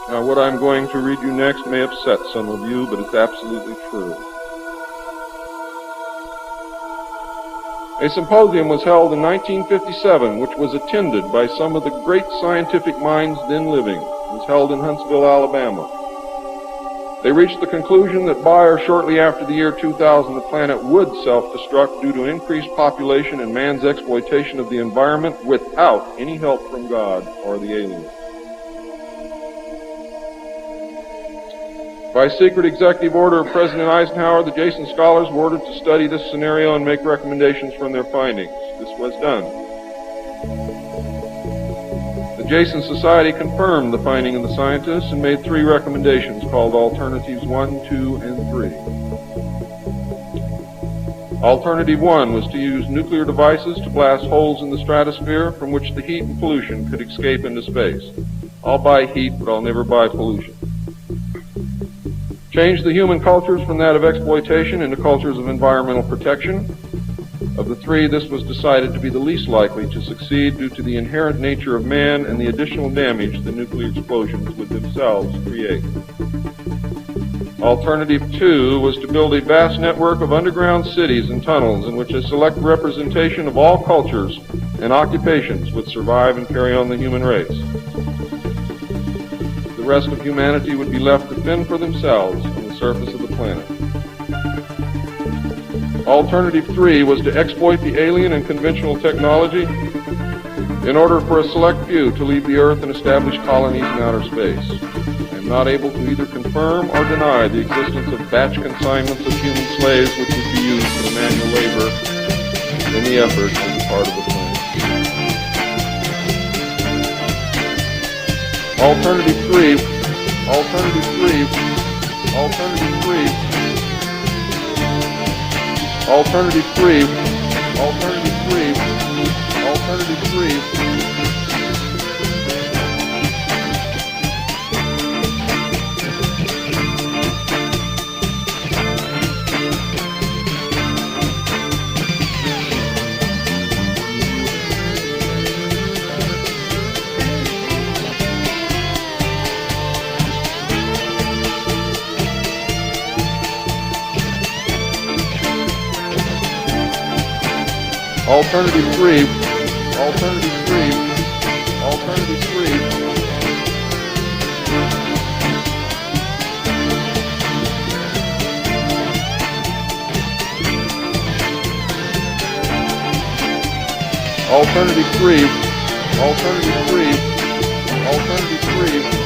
Now, what I'm going to read you next may upset some of you, but it's absolutely true. A symposium was held in 1957, which was attended by some of the great scientific minds then living. It was held in Huntsville, Alabama. They reached the conclusion that by or shortly after the year 2000, the planet would self-destruct due to increased population and man's exploitation of the environment without any help from God or the aliens. By secret executive order of President Eisenhower, the Jason scholars were ordered to study this scenario and make recommendations from their findings. This was done. The Jason Society confirmed the finding of the scientists and made 3 recommendations called Alternatives 1, 2, and 3. Alternative 1 was to use nuclear devices to blast holes in the stratosphere from which the heat and pollution could escape into space. I'll buy heat, but I'll never buy pollution. Change the human cultures from that of exploitation into cultures of environmental protection. Of the 3, this was decided to be the least likely to succeed due to the inherent nature of man and the additional damage the nuclear explosions would themselves create. Alternative 2 was to build a vast network of underground cities and tunnels in which a select representation of all cultures and occupations would survive and carry on the human race. The rest of humanity would be left to fend for themselves on the surface of the planet. Alternative 3 was to exploit the alien and conventional technology in order for a select few to leave the Earth and establish colonies in outer space. I am not able to either confirm or deny the existence of batch consignments of human slaves which would be used for the manual labor in the effort as a part of the plan. Alternative 3, Alternative 3, Alternative 3, Alternative 3, Alternative 3, Alternative 3. Alternative 3, Alternative 3, Alternative 3. Alternative 3, Alternative 3, Alternative 3.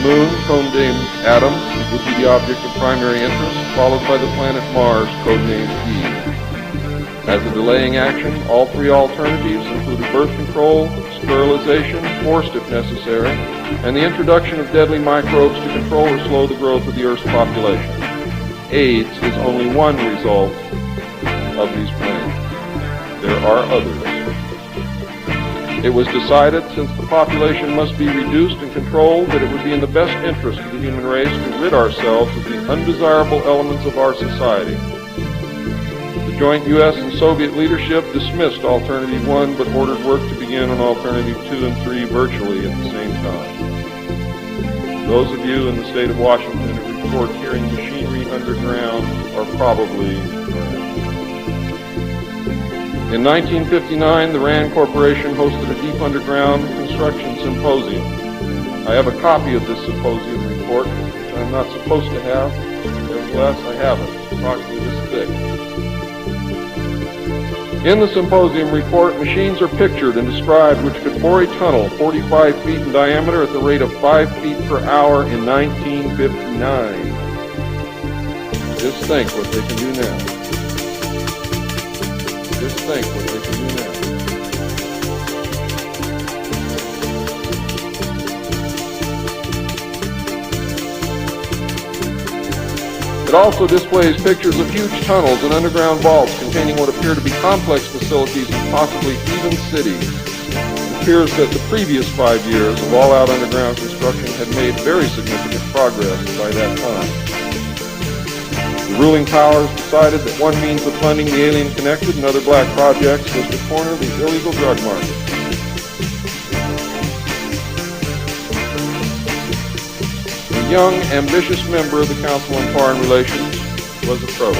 Moon, codenamed Adam, would be the object of primary interest, followed by the planet Mars, codenamed Eve. As a delaying action, all 3 alternatives included birth control, sterilization, forced if necessary, and the introduction of deadly microbes to control or slow the growth of the Earth's population. AIDS is only one result of these plans. There are others. It was decided, since the population must be reduced and controlled, that it would be in the best interest of the human race to rid ourselves of the undesirable elements of our society. The joint U.S. and Soviet leadership dismissed Alternative 1, but ordered work to begin on Alternative 2 and 3 virtually at the same time. Those of you in the state of Washington who report hearing machinery underground are probably learning. In 1959, the RAND Corporation hosted a deep underground construction symposium. I have a copy of this symposium report, which I'm not supposed to have. Nevertheless, I have it. It's approximately this thick. In the symposium report, machines are pictured and described which could bore a tunnel 45 feet in diameter at the rate of 5 feet per hour in 1959. Just think what they can do now. Just think what they can do now. also displays pictures of huge tunnels and underground vaults containing what appear to be complex facilities and possibly even cities. It appears that the previous 5 years of all-out underground construction had made very significant progress by that time. The ruling powers decided that one means of funding the alien-connected and other black projects was to corner the illegal drug market. A young, ambitious member of the Council on Foreign Relations was approached.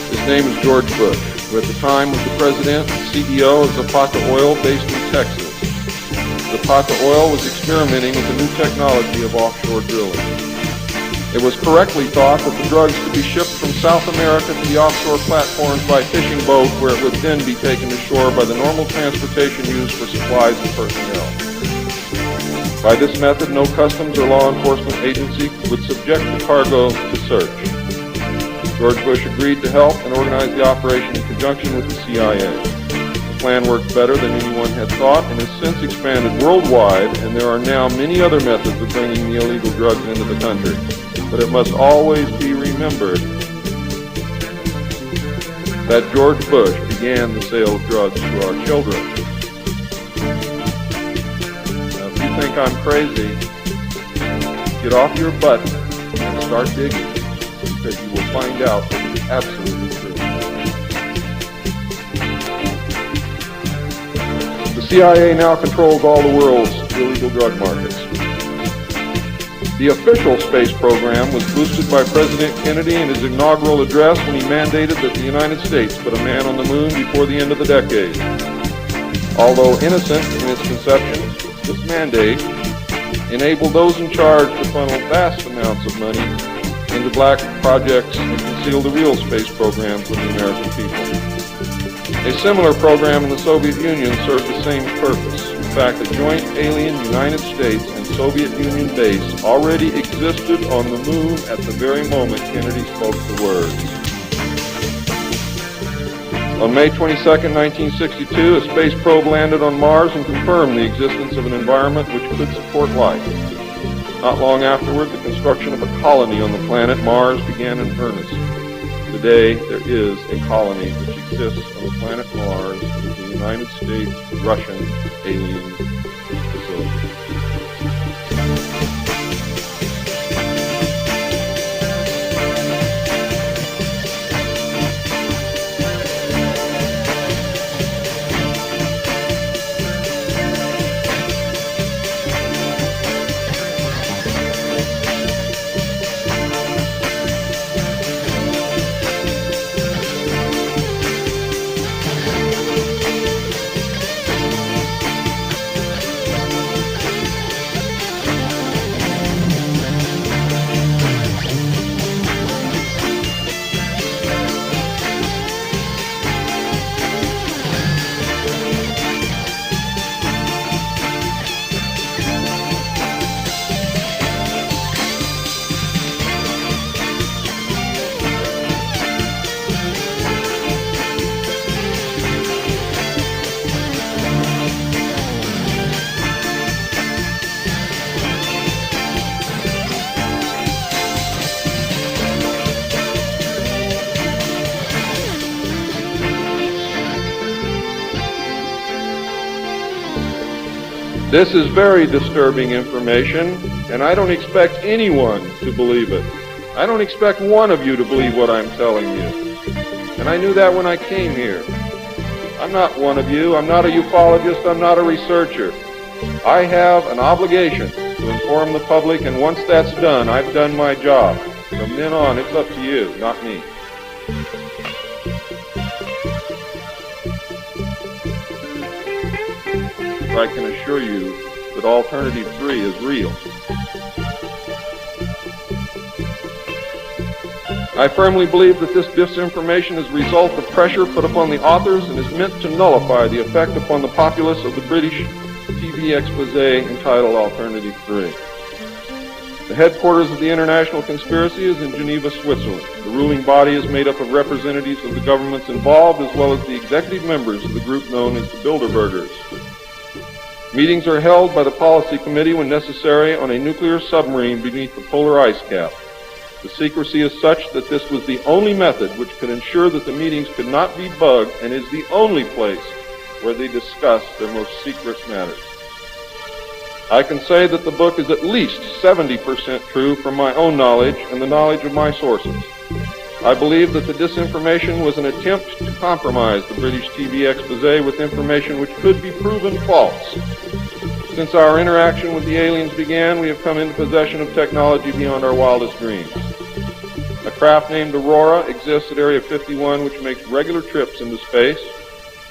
His name is George Bush, who at the time was the president and CEO of Zapata Oil based in Texas. Zapata Oil was experimenting with the new technology of offshore drilling. It was correctly thought that the drugs could be shipped from South America to the offshore platforms by fishing boat, where it would then be taken to shore by the normal transportation used for supplies and personnel. By this method, no customs or law enforcement agency would subject the cargo to search. George Bush agreed to help and organize the operation in conjunction with the CIA. The plan worked better than anyone had thought and has since expanded worldwide, and there are now many other methods of bringing the illegal drugs into the country. But it must always be remembered that George Bush began the sale of drugs to our children. Now, if you think I'm crazy, get off your butt and start digging, because you will find out that it's absolutely true. The CIA now controls all the world's illegal drug markets. The official space program was boosted by President Kennedy in his inaugural address when he mandated that the United States put a man on the moon before the end of the decade. Although innocent in its conception, this mandate enabled those in charge to funnel vast amounts of money into black projects and conceal the real space program from the American people. A similar program in the Soviet Union served the same purpose. In fact, a joint alien United States and Soviet Union base already existed on the moon at the very moment Kennedy spoke the words. On May 22, 1962, a space probe landed on Mars and confirmed the existence of an environment which could support life. Not long afterward, the construction of a colony on the planet Mars began in earnest. Today, there is a colony which exists on the planet Mars with the United States-Russian alien facility. This is very disturbing information, and I don't expect anyone to believe it. I don't expect one of you to believe what I'm telling you. And I knew that when I came here. I'm not one of you. I'm not a ufologist. I'm not a researcher. I have an obligation to inform the public, and once that's done, I've done my job. From then on, it's up to you, not me. I can assure you that Alternative 3 is real. I firmly believe that this disinformation is a result of pressure put upon the authors and is meant to nullify the effect upon the populace of the British TV expose entitled Alternative 3. The headquarters of the international conspiracy is in Geneva, Switzerland. The ruling body is made up of representatives of the governments involved, as well as the executive members of the group known as the Bilderbergers. Meetings are held by the policy committee when necessary on a nuclear submarine beneath the polar ice cap. The secrecy is such that this was the only method which could ensure that the meetings could not be bugged and is the only place where they discuss their most secret matters. I can say that the book is at least 70% true from my own knowledge and the knowledge of my sources. I believe that the disinformation was an attempt to compromise the British TV expose with information which could be proven false. Since our interaction with the aliens began, we have come into possession of technology beyond our wildest dreams. A craft named Aurora exists at Area 51 which makes regular trips into space.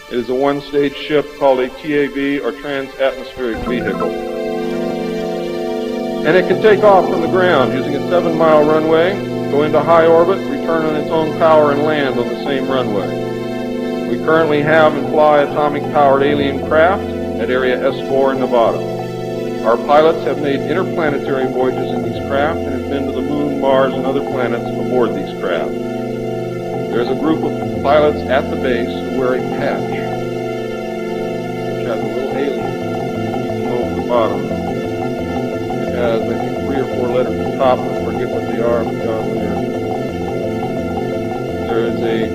It is a one-stage ship called a TAV, or Trans-Atmospheric Vehicle. And it can take off from the ground using a 7-mile runway, go into high orbit, return on its own power, and land on the same runway. We currently have and fly atomic-powered alien craft at Area S4 in Nevada. Our pilots have made interplanetary voyages in these craft and have been to the Moon, Mars, and other planets aboard these craft. There's a group of pilots at the base who wear a patch, which has a little alien peeking over the bottom. It has, I think, 3 or 4 letters at the top. I forget what they are, but John there. There is a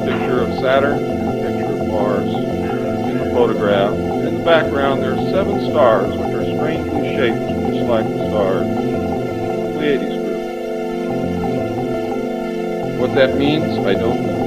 picture of Saturn and a picture of Mars in the photograph. And in the background, there are 7 stars, which are strangely shaped, just like the stars of the Pleiades group. What that means, I don't know.